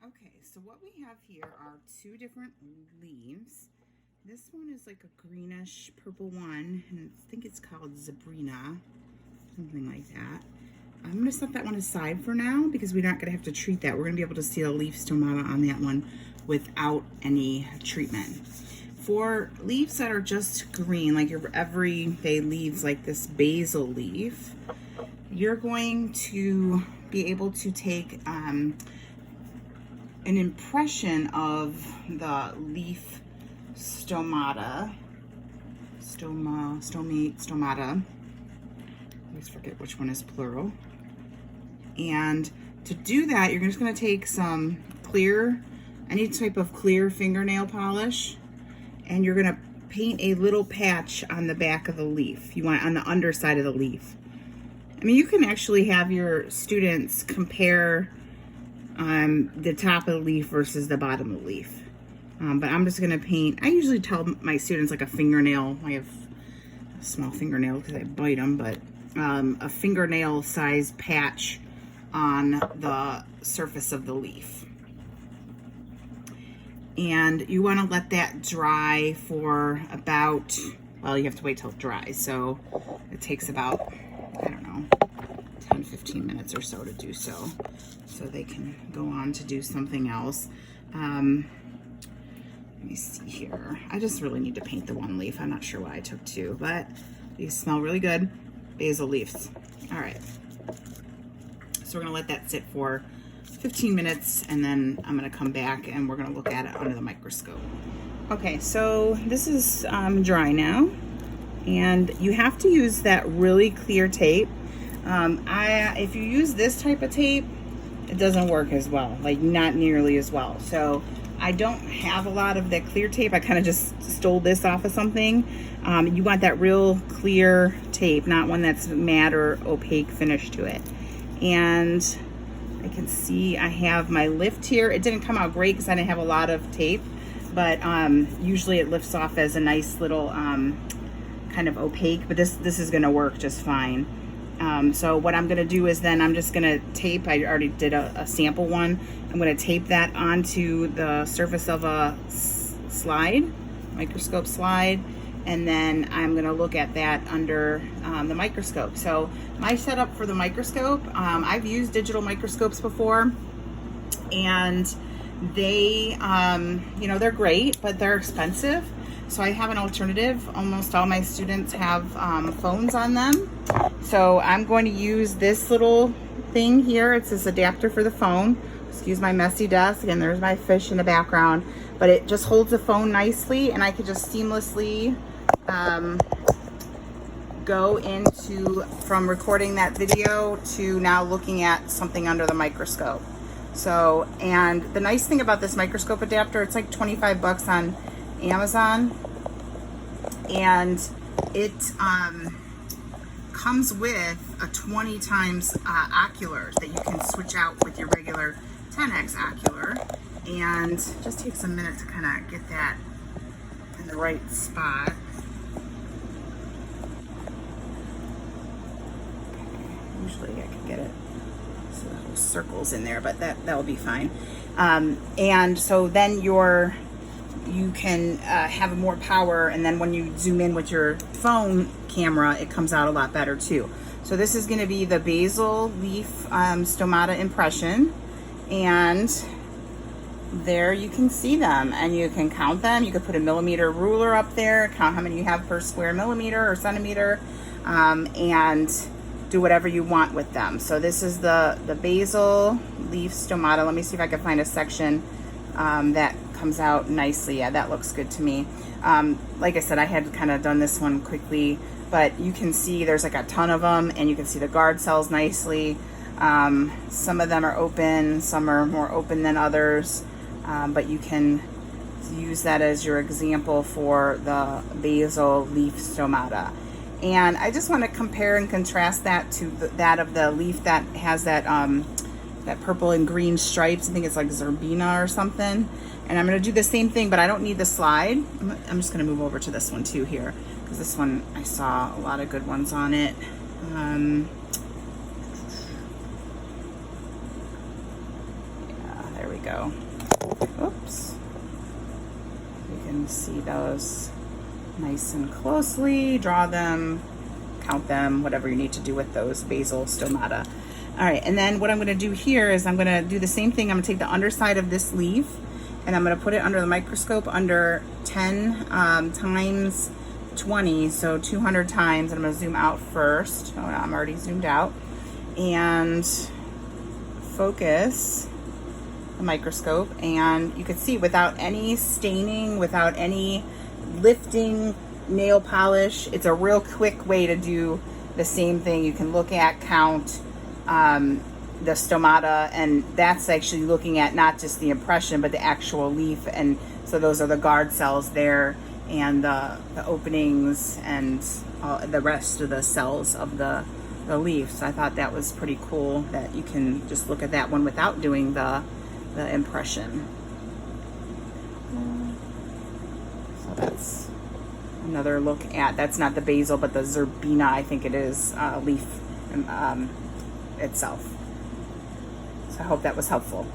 Okay, so what we have here are two different leaves. This one is like a greenish purple one, and I think it's called Zebrina, something like that. I'm going to set that one aside for now because we're not going to have to treat that. We're going to be able to see the leaf stomata on that one without any treatment. For leaves that are just green, like your everyday leaves like this basil leaf, you're going to be able to take an impression of the leaf stomata. I always forget which one is plural. And to do that, you're just going to take some clear, any type of clear fingernail polish, and you're going to paint a little patch on the back of the leaf. You want it on the underside of the leaf. I mean, you can actually have your students compare the top of the leaf versus the bottom of the leaf. But I'm just going to paint, I usually tell my students like a fingernail. I have a small fingernail because I bite them, but a fingernail size patch on the surface of the leaf. And you want to let that dry for about, well, you have to wait till it dries. So it takes about, I don't know, 10, 15 minutes or so to do so. So they can go on to do something else. Let me see here. I just really need to paint the one leaf. I'm not sure why I took two, but these smell really good. Basil leaves. All right. So we're gonna let that sit for 15 minutes and then I'm gonna come back and we're gonna look at it under the microscope. Okay, so this is dry now, and you have to use that really clear tape. If you use this type of tape, it doesn't work as well, like not nearly as well. So I don't have a lot of that clear tape. I kind of just stole this off of something. You want that real clear tape, not one that's matte or opaque finish to it. And I can see I have my lift here. It didn't come out great because I didn't have a lot of tape, but usually it lifts off as a nice little kind of opaque, but this is gonna work just fine. So what I'm gonna do is then I'm just gonna tape, I already did a sample one. I'm gonna tape that onto the surface of a slide, microscope slide, and then I'm gonna look at that under the microscope. So my setup for the microscope, I've used digital microscopes before, and they, they're great, but they're expensive. So I have an alternative. Almost all my students have phones on them. So I'm going to use this little thing here. It's this adapter for the phone. Excuse my messy desk, and there's my fish in the background. But it just holds the phone nicely, and I could just seamlessly go into from recording that video to now looking at something under the microscope. So, and the nice thing about this microscope adapter, it's like 25 bucks on Amazon, and it comes with a 20 times ocular that you can switch out with your regular 10x ocular, and just takes a minute to kind of get that in the right spot. Usually I can get it so little circles in there, but that'll be fine. And so then you can have more power, and then when you zoom in with your phone camera, it comes out a lot better too. So this is going to be the basil leaf stomata impression, and there you can see them, and you can count them. You could put a millimeter ruler up there, count how many you have per square millimeter or centimeter, and do whatever you want with them. So this is the basil leaf stomata. Let me see if I can find a section that comes out nicely. Yeah, that looks good to me. Like I said, I had kind of done this one quickly, but you can see there's like a ton of them, and you can see the guard cells nicely. Some of them are open, some are more open than others, but you can use that as your example for the basil leaf stomata. And I just want to compare and contrast that to that of the leaf that has that that purple and green stripes. I think it's like Zerbina or something. And I'm going to do the same thing, but I don't need the slide. I'm just going to move over to this one too here, because this one I saw a lot of good ones on it. Yeah, there we go. Oops. You can see those nice and closely. Draw them, count them, whatever you need to do with those basil stomata. All right, and then what I'm gonna do here is I'm gonna do the same thing. I'm gonna take the underside of this leaf and I'm gonna put it under the microscope under 10 times 20, so 200 times. And I'm gonna zoom out first. Oh, I'm already zoomed out. And focus the microscope, and you can see without any staining, without any lifting nail polish, it's a real quick way to do the same thing. You can look at, count the stomata, and that's actually looking at not just the impression but the actual leaf. And so those are the guard cells there, and the openings, and the rest of the cells of the leaf. So I thought that was pretty cool that you can just look at that one without doing the impression. So that's another look at, that's not the basil but the zerbina, I think it is, leaf itself. So I hope that was helpful.